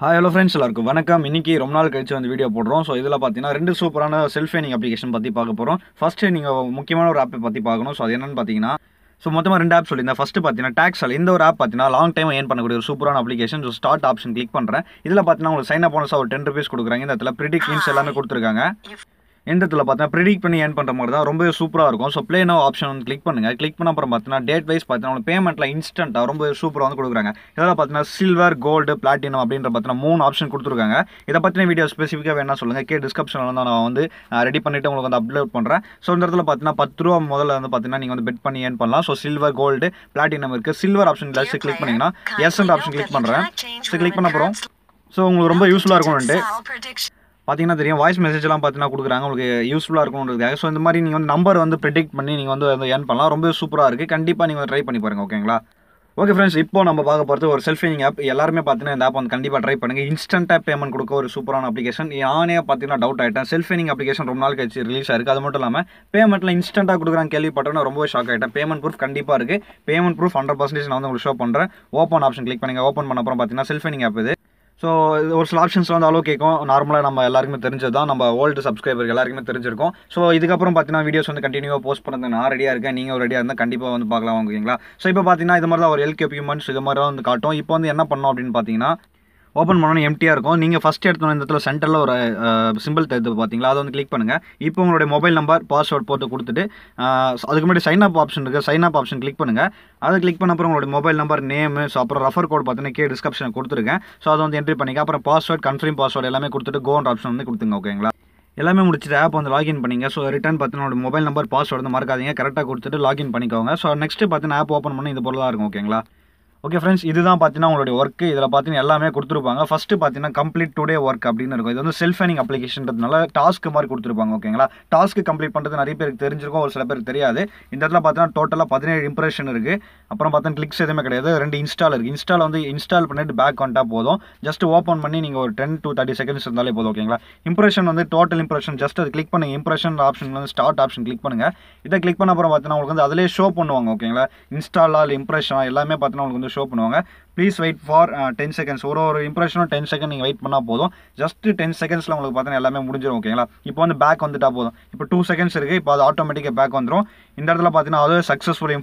Hi hello friends எல்லாருக்கும் வணக்கம். இன்னைக்கு ரொம்ப நாள் கழிச்சு வந்து வீடியோ போடுறோம். ஸோ இதில் பார்த்தீங்கன்னா 2 சூப்பரான செல்ஃப் ஏர்னிங் அப்ளிகேஷன் பற்றி பார்க்க போகிறோம். ஃபஸ்ட்டு நீங்கள் முக்கியமான ஒரு ஆப்பை பற்றி பார்க்கணும். ஸோ அது என்னென்னு பார்த்தீங்கன்னா, ஸோ மொத்தமாக 2 ஆப் சொல்லியிருந்தேன். ஃபஸ்ட்டு பார்த்தீங்கன்னா டாக்ஸல். இந்த ஒரு ஆப் பார்த்தீங்கன்னா லாங் டைம் ஏர்ன் பண்ணக்கூடிய ஒரு சூப்பரான application. So start option click பண்ணுறேன். இதில் பார்த்தீங்கன்னா உங்களுக்கு சைன் அப் போனஸாக ஒரு ₹10 கொடுக்குறாங்க. இந்த இடத்துல ப்ரிடிக்ட் மீன்ஸ் எல்லாமே கொடுத்துருக்காங்க. இந்த இடத்துல பார்த்தீங்கன்னா ப்ரிடிக்ட் பண்ணி ஏர்ன் பண்ணுற மாதிரி தான் ரொம்ப சூப்பராக இருக்கும். ஸோ ப்ளே நவ் ஆப்ஷன் வந்து கிளிக் பண்ணுங்கள். கிளிக் பண்ண அப்புறம் பார்த்தீங்கன்னா டேட் வைஸ் பார்த்தீங்கன்னா உங்களுக்கு பேமெண்ட்டில் இன்ஸ்டன்ட்டாக ரொம்ப சூப்பராக வந்து கொடுக்குறாங்க. இதெல்லாம் பார்த்தீங்கன்னா சில்வர், கோல்டு, பிளாட்டினம் அப்படின்ற பார்த்தீங்கன்னா 3 ஆப்ஷன் கொடுத்துருக்காங்க. இதை பற்றின வீடியோ ஸ்பெசிஃபிக்காக வேணா சொல்லுங்கள். டிஸ்கிரிப்ஷனில் வந்து நான் வந்து ரெடி பண்ணிவிட்டு உங்களுக்கு வந்து அப்லோட் பண்ணுறேன். ஸோ இந்த இடத்துல பார்த்தீங்கன்னா ₹10 முதல்ல வந்து பார்த்தீங்கன்னா நீங்கள் வந்து பெட் பண்ணி ஏர்ன் பண்ணலாம். ஸோ சில்வர், கோல்டு, பிளாட்டினம் இருக்குது. சில்வர் ஆப்ஷன் ஜஸ்ட் கிளிக் பண்ணிங்கன்னா எஸ்என்ட் ஆப்ஷன் கிளிக் பண்ணுறேன். ஸோ கிளிக் பண்ண அப்புறம் ஸோ உங்களுக்கு ரொம்ப யூஸ்ஃபுல்லாக இருக்கும்னுட்டு பார்த்தீங்கன்னா தெரியும். வாய்ஸ் மெசேஜ்லாம் பார்த்தீங்கன்னா கொடுக்குறாங்க உங்களுக்கு யூஸ்ஃபுல்லாக இருக்கும்ன்றதுக்காக. ஸோ இந்த மாதிரி நீங்கள் வந்து நம்பர் வந்து ப்ரெடிக்ட் பண்ணி நீங்கள் வந்து ஏர்ன் பண்ணலாம். ரொம்ப சூப்பராக இருக்குது. கண்டிப்பாக நீங்கள் ட்ரை பண்ணி பாருங்கள். ஓகேங்களா? ஓகே ஃப்ரெண்ட்ஸ், இப்போ நம்ம பார்க்க போகிறது ஒரு செல்ஃப் ஏர்னிங் ஆப். எல்லாருமே பார்த்தீங்கன்னா இந்த ஆப் வந்து கண்டிப்பாக ட்ரை பண்ணுங்கள். இன்ஸ்டன்ட்டாக பேமெண்ட் கொடுக்க ஒரு சூப்பரான அப்ளிகேஷன். நானே பார்த்தீங்கன்னா டவுட் ஆகிட்டேன். செல்ஃப் ஏர்னிங் அப்ளிகேஷன் ரொம்ப நாள் கழிச்சு ரிலீஸ் ஆயிருக்கு. அது மட்டும் இல்லாமல் பேமெண்ட்டில் இன்ஸ்டன்ட்டாக கொடுக்குறாங்க கேள்விப்பட்டோன்னா ரொம்பவே ஷாக் ஆகிட்டேன். பேமெண்ட் ப்ரூஃப் கண்டிப்பாக இருக்குது. பேமெண்ட் ப்ரூஃப் 100% நான் வந்து உங்களுக்கு ஷோ பண்ணுறேன். ஓப்பன் ஆப்ஷன் கிளிக் பண்ணுங்கள். ஓப்பன் பண்ண அப்புறம் பார்த்தீங்கன்னா செல்ஃப் ஏர்னிங் ஆப் இது. ஸோ ஒரு சில ஆப்ஷன்ஸ் வந்து அலோ கேட்கும். நார்மலாக நம்ம எல்லாருக்குமே தெரிஞ்சது தான். நம்ம ஓல்டு சப்ஸ்கிரைபருக்கு எல்லாருக்குமே தெரிஞ்சிருக்கும். ஸோ இதுக்கப்புறம் பார்த்தீங்கன்னா வீடியோஸ் வந்து கண்டினியூவாக போஸ்ட் பண்ணுறது நான் ரெடியாக இருக்கேன். நீங்கள் ரெடியாக இருந்தால் கண்டிப்பாக வந்து பார்க்கலாம். ஓகேங்களா? ஸோ இப்போ பார்த்தீங்கன்னா இது மாதிரி தான் ஒரு எல்கேபி மந்த்ஸ் இது மாதிரி தான் வந்து காட்டும். இப்போ வந்து என்ன பண்ணோம் அப்படின்னு பார்த்தீங்கன்னா, ஓப்பன் பண்ணோன்னு எம்டியாக இருக்கும். நீங்கள் ஃபஸ்ட் எடுத்தோம் இந்த இடத்துல சென்டரில் ஒரு சிம்பிள் தெரியுது பார்த்தீங்களா, அதை வந்து கிளிக் பண்ணுங்கள். இப்போ உங்களுடைய மொபைல் நம்பர், பாஸ்வேர்ட் போட்டு கொடுத்துட்டு அதுக்கு முன்னாடி சைன் அப் ஆப்ஷன் இருக்குது. சைன் அப் ஆப்ஷன் கிளிக் பண்ணுங்கள். அதை கிளிக் பண்ண அப்புறம் உங்களுடைய மொபைல் நம்பர், நேமு, ஸோ அப்புறம் ரெஃபர் கோட் பார்த்தீங்கன்னா டிஸ்கிரிப்ஷன் கொடுத்துருக்கேன். ஸோ அதை வந்து என்ட்ரி பண்ணிக்க. அப்புறம் பாஸ்வேர்ட், கன்ஃபார்ம் பாஸ்வேர்டு எல்லாமே கொடுத்துட்டு கோன்ற ஆப்ஷன் வந்து கொடுத்துங்க. ஓகேங்களா? எல்லாமே முடிச்சுட்டு ஆப் வந்து லாகின் பண்ணிங்க. ஸோ ரிட்டர்ன் பார்த்தீங்கன்னா மொபைல் நம்பர், பாஸ்வேர்டு வந்து மறக்காதீங்க. கரெக்டாக கொடுத்துட்டு லாகின் பண்ணிக்கோங்க. ஸோ நெக்ஸ்ட்டு பார்த்தீங்கன்னா ஆப் ஓப்பன் பண்ணி இது போல தான் இருக்கும். ஓகேங்களா? ஓகே ஃப்ரெண்ட்ஸ், இதுதான் பார்த்தீங்கன்னா உங்களுடைய ஒர்க்கு. இதில் பார்த்தீங்கன்னா எல்லாமே கொடுத்துருப்பாங்க. ஃபஸ்ட்டு பார்த்தீங்கன்னா கம்ப்ளீட் டுடே ஒர்க் அப்படின்னு இருக்கும். இது வந்து செல்ஃப் ஏர்னிங் அப்ளிகேஷன்றதுனால டாஸ்க் மாதிரி கொடுத்துருப்பாங்க. ஓகேங்களா? டாஸ்க்கு கம்ப்ளீட் பண்ணுறது நிறைய பேருக்கு தெரிஞ்சிருக்கும், ஒரு சில பேருக்கு தெரியாது. இந்த இடத்துல பார்த்தீங்கன்னா டோட்டலாக 17 இம்ப்ரெஷன் இருக்குது. அப்புறம் பார்த்தீங்கன்னா கிளிக்ஸ் எதுவுமே கிடையாது. 2 இன்ஸ்டால் இருக்குது. இன்ஸ்டால் வந்து இன்ஸ்டால் பண்ணிட்டு பேக் வந்துட்டால் போதும். ஜஸ்ட் ஓப்பன் பண்ணி நீங்கள் ஒரு 10 to 30 செகண்ட்ஸ் இருந்தாலே போதும். ஓகேங்களா? இம்ப்ரெஷன் வந்து டோட்டல் இம்ப்ரெஷன் ஜஸ்ட் அது கிளிக் பண்ணுங்கள். இம்ப்ரெஷன் ஆப்ஷன் வந்து ஸ்டார்ட் ஆப்ஷன் கிளிக் பண்ணுங்கள். இதை கிளிக் பண்ண அப்புறம் பார்த்தீங்கன்னா உங்களுக்கு வந்து அதிலே ஷோ பண்ணுவாங்க. ஓகேங்களா? இன்ஸ்டாலா இல்லை இம்ப்ரெஷனா எல்லாமே பார்த்தீங்கன்னா உங்களுக்கு வந்து ஷோ பண்ணுவாங்க. Please wait for 10 seconds. ஒரு இம்ப்ரெஷனும் 10 செகண்ட் நீங்கள் வெயிட் பண்ணால் போதும். ஜஸ்ட் 10 செகண்ட்ஸில் உங்களுக்கு பார்த்தீங்கன்னா எல்லாமே முடிஞ்சிடும். ஓகேங்களா? இப்போ வந்து பேக் வந்துட்டா போதும். இப்போ 2 செகண்ட்ஸ் இருக்குது. இப்போ அது ஆட்டோமேட்டிக்காக பேக் வந்துடும். இந்த இடத்துல பார்த்தீங்கன்னா அதுவே சக்ஸஸ்ஃபுல்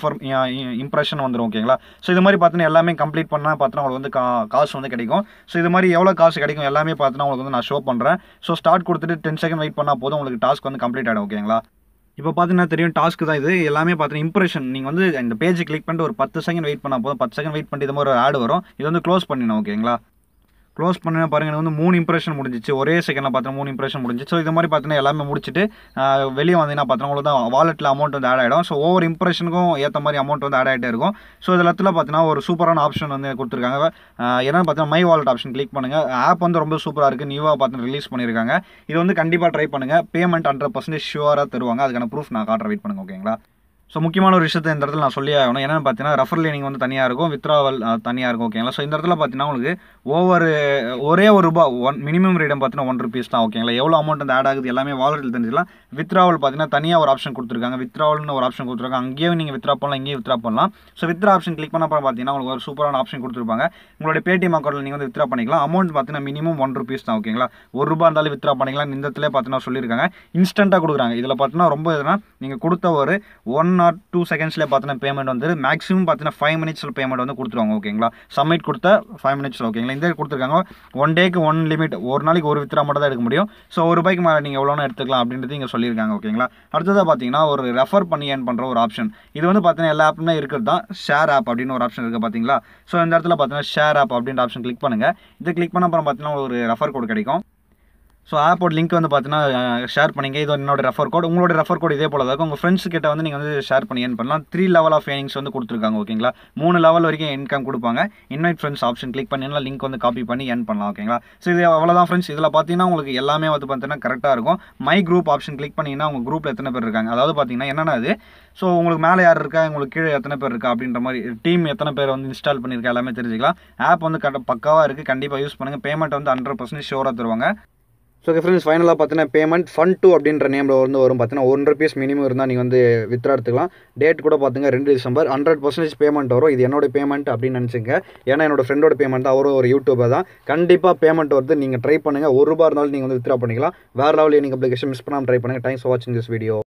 இம்ப்ரெஷன் வந்துடும். ஓகேங்களா? ஸோ இது மாதிரி பார்த்தீங்கன்னா எல்லாமே கம்ப்ளீட் பண்ணால் பார்த்தீங்கன்னா உங்களுக்கு வந்து காசு வந்து கிடைக்கும். ஸோ இது மாதிரி எவ்வளோ காசு கிடைக்கும் எல்லாமே பார்த்தீங்கன்னா உங்களுக்கு வந்து நான் ஷோ பண்ணுறேன். ஸோ ஸ்டார்ட் கொடுத்துட்டு 10 செகண்ட் வெயிட் பண்ணால் போதும். உங்களுக்கு டாஸ்க் வந்து கம்ப்ளீட் ஆகிடும். ஓகேங்களா? இப்போ பார்த்தீங்கன்னா தெரியும் டாஸ்க் தான் இது. எல்லாமே பார்த்தீங்கன்னா இம்ப்ரெஷன். நீங்கள் வந்து இந்த பேஜ் கிளிக் பண்ணிட்டு ஒரு 10 செகண்ட் வெயிட் பண்ணால் போதும். 10 செகண்ட் வெயிட் பண்ணிட்டு இது மாதிரி ஒரு ஆட் வரும். இது வந்து க்ளோஸ் பண்ணிடணும். ஓகேங்களா? க்ளோஸ் பண்ணி பாருங்க, எனக்கு வந்து 3 இம்ப்ரெஷன் முடிஞ்சிச்சு. ஒரே செகண்டில் பார்த்தீங்கன்னா 3 இம்ப்ரெஷன் முடிஞ்சிச்சு. ஸோ இது மாதிரி பார்த்தீங்கன்னா எல்லாமே முடிச்சுட்டு வெளியே வந்தீங்கன்னா பார்த்தீங்கன்னா உங்களுக்கு தான் வாலெட்டில் அமௌண்ட் வந்து ஆட் ஆகிடும். ஸோ ஒவ்வொரு இம்ப்ரெஷனுக்கும் ஏற்ற மாதிரி அமௌண்ட் வந்து ஆட் ஆகிட்டே இருக்கும். ஸோ இதில் பார்த்தீங்கன்னா ஒரு சூப்பரான ஆப்ஷன் வந்து கொடுத்துருக்காங்க. என்னென்னு பார்த்தீங்கன்னா மை வாலெட் ஆப்ஷன் கிளிக் பண்ணுங்கள். ஆப் வந்து ரொம்ப சூப்பராக இருக்குது. நியூவாக பார்த்தீங்கன்னா ரிலீஸ் பண்ணியிருக்காங்க. இது வந்து கண்டிப்பாக ட்ரை பண்ணுங்கள். பேமெண்ட் 100% ஷுவராக தருவாங்க. அதுக்கான ப்ரூஃப் நான் காட்டுற வெயிட் பண்ணுங்கள். ஓகேங்களா? ஸோ முக்கியமான ஒரு விஷயத்தை இந்த இடத்துல நான் சொல்லி ஆகணும். என்னென்னு பார்த்தீங்கன்னா ரெஃபர் லிங்க் வந்து தனியாக இருக்கும், வித்ராவல் தனியாக இருக்கும். ஓகேங்களா? ஸோ இந்த இடத்துல பார்த்தீங்கன்னா உங்களுக்கு ஒரே ஒரு ரூபா மினிமம் ரேட்டம் பார்த்தீங்கன்னா ₹1 தான். ஓகேங்களா? எவ்வளோ அமௌண்ட் வந்து ஆட் ஆகுது எல்லாமே வாலெட்டில் தெரிஞ்சிக்கலாம். வித்ராவல் பார்த்தீங்கன்னா தனியாக ஒரு ஆப்ஷன் கொடுத்துருக்காங்க. வித்ராவல்னு ஒரு ஆப்ஷன் கொடுத்துருக்காங்க. அங்கேயும் நீங்கள் வித்ரா பண்ணலாம், இங்கேயும் வித்ரா பண்ணலாம். ஸோ வித்ரா ஆப்ஷன் கிளிக் பண்ண அப்புறம் பார்த்தீங்கன்னா உங்களுக்கு ஒரு சூப்பரான ஆப்ஷன் கொடுத்துருப்பாங்க. உங்களுடைய பேடிஎம் அக்கௌண்ட்டில் நீங்கள் வந்து வித்ரா பண்ணிக்கலாம். அமௌண்ட் பார்த்தீங்கன்னா மினிமம் ₹1 தான். ஓகேங்களா? ₹1 இருந்தாலும் வித்ரா பண்ணிக்கலாம். இந்த இடத்துல பார்த்தீங்கன்னா சொல்லியிருக்காங்க இன்ஸ்டண்ட்டாக கொடுக்குறாங்க. இதில் பார்த்தீங்கன்னா ரொம்ப எதுனா நீங்கள் கொடுத்த ஒரு 1 or 2 செகண்ட்ஸ்லேயே பார்த்தீங்கன்னா பேமெண்ட் வந்து மேக்ஸிமம் பார்த்தீங்கன்னா 5 மினிட்ஸில் பேமெண்ட் வந்து கொடுத்துருவாங்க. ஓகேங்களா? சப்மிட் கொடுத்த 5 மினிட்ஸில். ஓகேங்களா? இந்த கொடுத்துருக்காங்க 1 டேக்கு 1 லிமிட். ஒரு நாளைக்கு ஒரு வித்ரா மட்டும் தான் எடுக்க முடியும். ஸோ ₹1 மேலே நீங்கள் எவ்வளோன்னு எடுத்துக்கலாம் அப்படின்றது இங்கே சொல்லியிருக்காங்க. ஓகேங்களா? அடுத்ததாக பார்த்தீங்கன்னா ஒரு ரெஃபர் பண்ணி ஏர்ன் பண்ணுற ஒரு ஆப்ஷன். இது வந்து பார்த்தீங்கன்னா எல்லா ஆப்புமே இருக்கிறது தான். ஷேர் ஆப் அப்படின்னு ஒரு ஆப்ஷன் இருக்குது பார்த்தீங்களா? ஸோ இந்த இடத்துல பார்த்தீங்கன்னா ஷேர் ஆப் அப்படின்ற ஆப்ஷன் கிளிக் பண்ணுங்கள். இதை கிளிக் பண்ண அப்புறம் பார்த்தீங்கன்னா ஒரு ரெஃபர் கோட் கிடைக்கும். ஸோ ஆப்போட லிங்க் வந்து பார்த்தீங்கன்னா ஷேர் பண்ணிங்க. இது என்னோட ரெஃபர் கோட். உங்களோட ரெஃபர் கோட் இதே போல தான் இருக்கும். உங்கள் ஃப்ரெண்ட்ஸ் கிட்ட வந்து நீங்கள் வந்து ஷேர் பண்ணி ஏர்ன் பண்ணலாம். 3 லெவல் ஆஃப் ஏர்னிங்ஸ் வந்து கொடுத்துருக்காங்க. ஓகேங்களா? 3 லெவல் வரைக்கும் இன்கம் கொடுப்பாங்க. இன்வைட் ஃப்ரெண்ட்ஸ் ஆப்ஷன் கிளிக் பண்ணிங்கன்னா லிங்க் வந்து காப்பி பண்ணி ஏர்ன் பண்ணலாம். ஓகேங்களா? ஸோ இது அவ்வளோதான் ஃப்ரெண்ட்ஸ். இதில் பார்த்தீங்கன்னா உங்களுக்கு எல்லாமே வந்து பார்த்தீங்கன்னா கரெக்டாக இருக்கும். மை குரூப் ஆப்ஷன் கிளிக் பண்ணிங்கன்னா உங்கள் குரூப்பில் எத்தனை பேர் இருக்காங்க, அதாவது பார்த்தீங்கன்னா என்னென்னா அது ஸோ உங்களுக்கு மேலே யார் இருக்கா, உங்களுக்கு கீழே எத்தனை பேர் இருக்கா அப்படின்ற மாதிரி டீம் எத்தனை பேர் வந்து இன்ஸ்டால் பண்ணியிருக்கா எல்லாமே தெரிஞ்சுக்கலாம். ஆப் வந்து பக்காவாக இருக்குது. கண்டிப்பாக யூஸ் பண்ணுங்கள். பேமெண்ட் வந்து 100% ஷோராக தருவாங்க. ஸோ ஃப்ரெண்ட்ஸ் ஃபைனலாக பார்த்தீங்கன்னா பேமெண்ட் Fun2 அப்படின்ற நேமில் வந்து வரும். பார்த்தீங்கன்னா ₹1 மினிமம் இருந்தால் நீங்கள் வந்து வித்ரா எடுத்துக்கலாம். டேட் கூட பார்த்தீங்கன்னா 2 டிசம்பர் 100% பேமெண்ட் வரும். இது என்னோட பேமெண்ட் அப்படின்னு நினச்சிங்க. ஏன்னா என்னோட ஃப்ரெண்டோட பேமெண்ட் தான், அவரும் ஒரு யூடியூபர் தான். கண்டிப்பாக பேமெண்ட் வருது, நீங்கள் ட்ரை பண்ணுங்கள். ₹1 இருந்தாலும் நீங்கள் வந்து வித்ரா பண்ணிக்கலாம். வேறு லெவல் ஏர்னிங் அப்ளிகேஷன் மிஸ் பண்ணாமல் ட்ரை பண்ணுங்கள். தேங்க்ஸ் ஃபார் வாட்சிங் திஸ் வீடியோ.